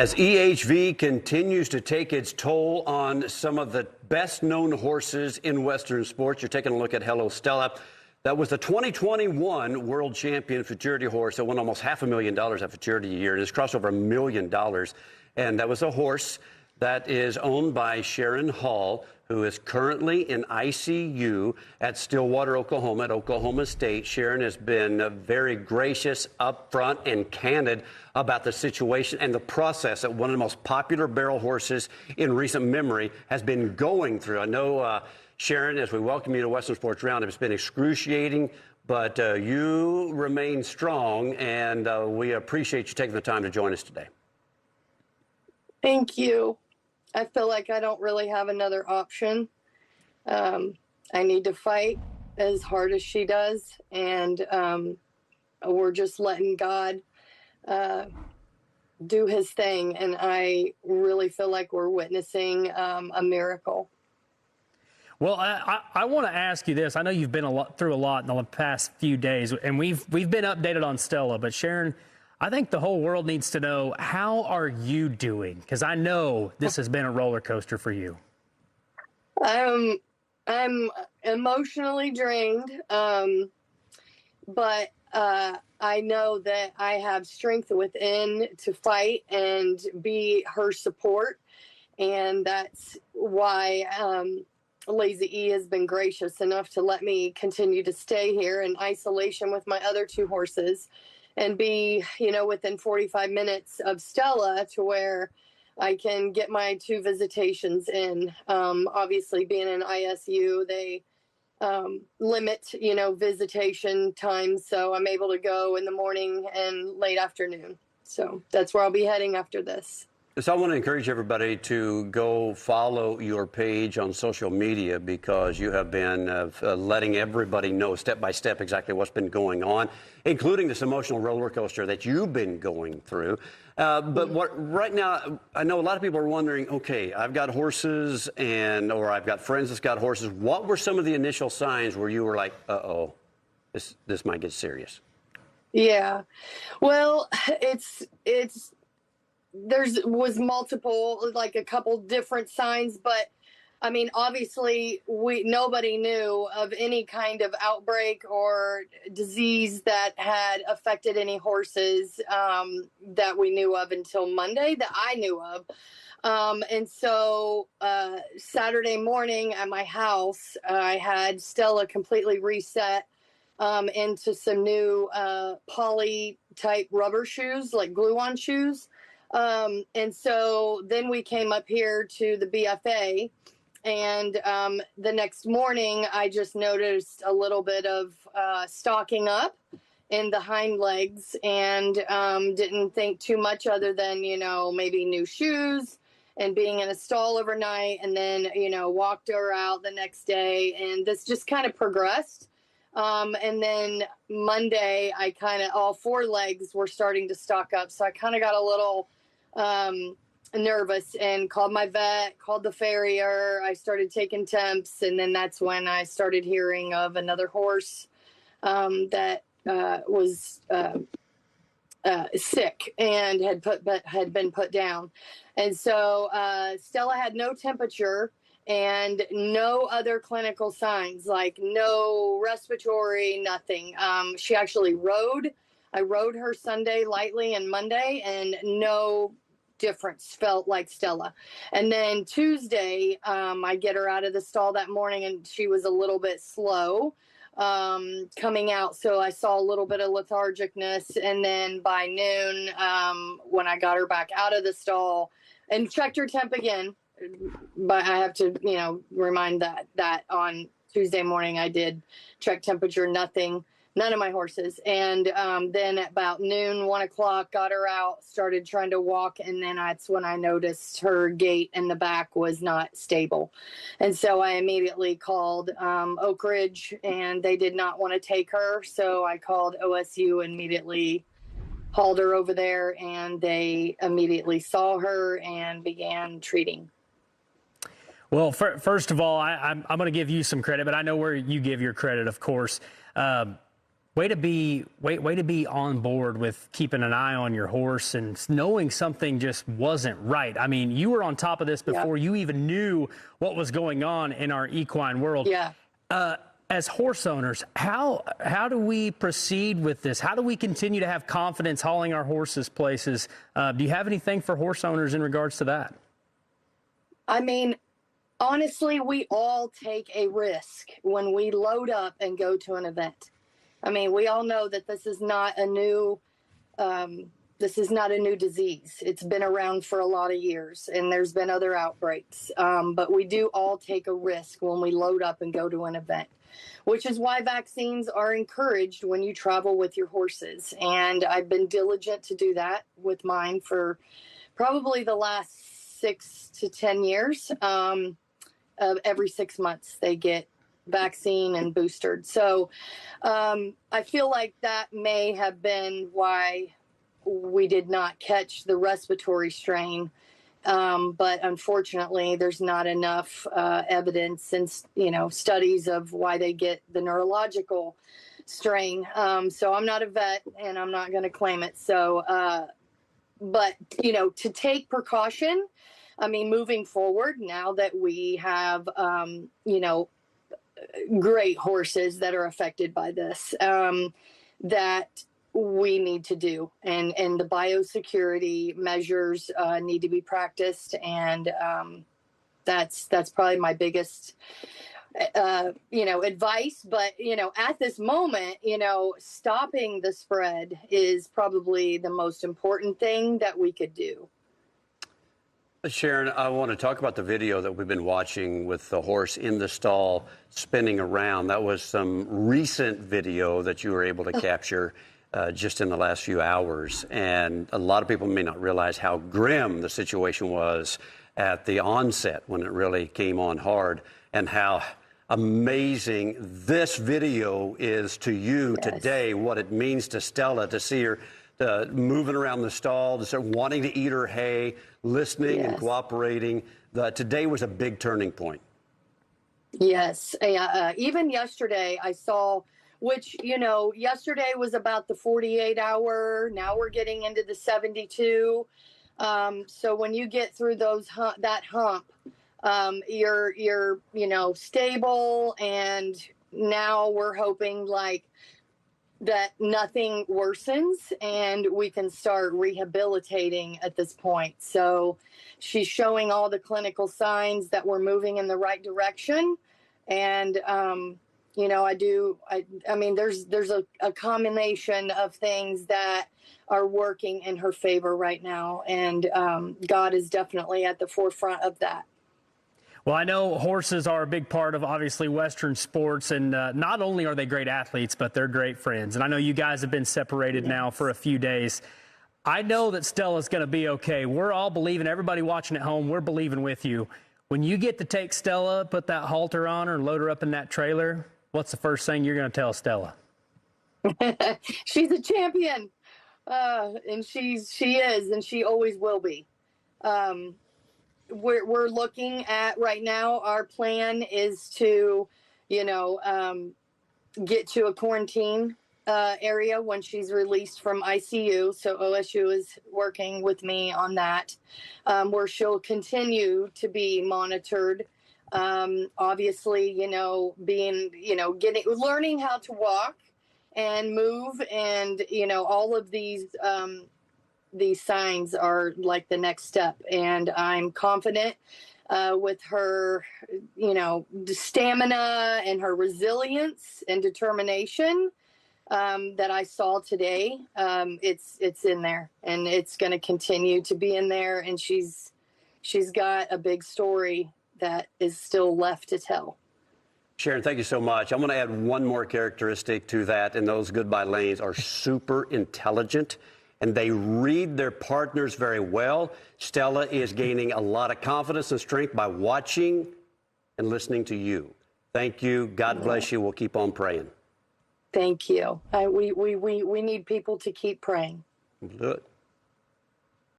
As EHV continues to take its toll on some of the best-known horses in Western sports, you're taking a look at Hello Stella. That was the 2021 world champion futurity horse that won almost $500,000 at futurity a year. It has crossed over $1 million. And that was a horse that is owned by Sharin, who is currently in ICU at Stillwater, Oklahoma, at Oklahoma State. Sharin has been very gracious, upfront, and candid about the situation and the process that one of the most popular barrel horses in recent memory has been going through. I know, Sharin, as we welcome you to Western Sports Roundup, it's been excruciating, but you remain strong, and we appreciate you taking the time to join us today. Thank you. I feel like I don't really have another option. I need to fight as hard as she does, and we're just letting God do his thing, and I really feel like we're witnessing a miracle. Well, I want to ask you this. I know you've been through a lot in the past few days, and we've been updated on Stella, but Sharin, I think the whole world needs to know, how are you doing? Because I know this has been a roller coaster for you. I'm emotionally drained, but I know that I have strength within to fight and be her support, and that's why Lazy E has been gracious enough to let me continue to stay here in isolation with my other two horses and be, within 45 minutes of Stella, to where I can get my two visitations in. Obviously, being in ISU, they limit, visitation times, so I'm able to go in the morning and late afternoon. So that's where I'll be heading after this. So I want to encourage everybody to go follow your page on social media, because you have been letting everybody know step by step exactly what's been going on, including this emotional roller coaster that you've been going through. Right now, I know a lot of people are wondering, okay, I've got horses or I've got friends that's got horses. What were some of the initial signs where you were like, uh-oh, this might get serious? Yeah, well, was multiple, like a couple different signs, but I mean, obviously nobody knew of any kind of outbreak or disease that had affected any horses that we knew of until Monday, that I knew of. And so Saturday morning at my house, I had Stella completely reset into some new poly type rubber shoes, like glue-on shoes. And so then we came up here to the BFA, and the next morning I just noticed a little bit of stocking up in the hind legs, and didn't think too much other than, maybe new shoes and being in a stall overnight, and then, walked her out the next day, and this just kind of progressed. And then Monday, all four legs were starting to stock up. So I kind of got a little nervous and called my vet, called the farrier. I started taking temps, and then that's when I started hearing of another horse that was sick and had been put down. And so Stella had no temperature and no other clinical signs, like no respiratory, nothing. She actually rode. I rode her Sunday lightly and Monday, and no difference, felt like Stella. And then Tuesday, I get her out of the stall that morning, and she was a little bit slow coming out. So I saw a little bit of lethargicness. And then by noon, when I got her back out of the stall and checked her temp again, but I have to, remind that on Tuesday morning I did check temperature, none of my horses. And then at about noon, 1 o'clock, got her out, started trying to walk. And then that's when I noticed her gait in the back was not stable. And so I immediately called Oak Ridge, and they did not want to take her. So I called OSU, immediately hauled her over there, and they immediately saw her and began treating. Well, first of all, I'm going to give you some credit, but I know where you give your credit, of course. Way to be on board with keeping an eye on your horse and knowing something just wasn't right. I mean, you were on top of this before you even knew what was going on in our equine world. Yeah. As horse owners, how do we proceed with this? How do we continue to have confidence hauling our horses places? Do you have anything for horse owners in regards to that? I mean, honestly, we all take a risk when we load up and go to an event. I mean, we all know that this is not a new disease. It's been around for a lot of years, and there's been other outbreaks. But we do all take a risk when we load up and go to an event, which is why vaccines are encouraged when you travel with your horses. And I've been diligent to do that with mine for probably the last 6 to 10 years. Every 6 months they get vaccine and boosted. So I feel like that may have been why we did not catch the respiratory strain. But unfortunately, there's not enough evidence and, studies of why they get the neurological strain. So I'm not a vet and I'm not going to claim it. So, but, to take precaution, I mean, moving forward, now that we have, great horses that are affected by this, that we need to do, and the biosecurity measures need to be practiced, and that's probably my biggest advice. But at this moment, stopping the spread is probably the most important thing that we could do. Sharon, I want to talk about the video that we've been watching with the horse in the stall spinning around. That was some recent video that you were able to capture just in the last few hours. And a lot of people may not realize how grim the situation was at the onset when it really came on hard, and how amazing this video is to you today, what it means to Stella to see her moving around the stall, to start wanting to eat her hay, listening and cooperating. Today was a big turning point. Yes. Even yesterday I saw, which, yesterday was about the 48-hour. Now we're getting into the 72. So when you get through that hump, you're stable. And now we're hoping that nothing worsens and we can start rehabilitating at this point. So she's showing all the clinical signs that we're moving in the right direction. And, I mean, there's a combination of things that are working in her favor right now. And God is definitely at the forefront of that. Well, I know horses are a big part of, obviously, Western sports, and not only are they great athletes, but they're great friends. And I know you guys have been separated now for a few days. I know that Stella's going to be okay. We're all believing, everybody watching at home, we're believing with you. When you get to take Stella, put that halter on her and load her up in that trailer, what's the first thing you're going to tell Stella? She's a champion, and she is, and she always will be. We're looking at right now, our plan is to, get to a quarantine area when she's released from ICU. So OSU is working with me on that, where she'll continue to be monitored. Obviously, learning how to walk and move, and, all of these signs are like the next step. And I'm confident with her, stamina and her resilience and determination that I saw today. It's in there, and it's going to continue to be in there. And she's got a big story that is still left to tell. Sharon, thank you so much. I'm going to add one more characteristic to that, and those goodbye lanes are super intelligent, and they read their partners very well. Stella is gaining a lot of confidence and strength by watching and listening to you. Thank you. God bless you. We'll keep on praying. Thank you. We need people to keep praying. We'll do it.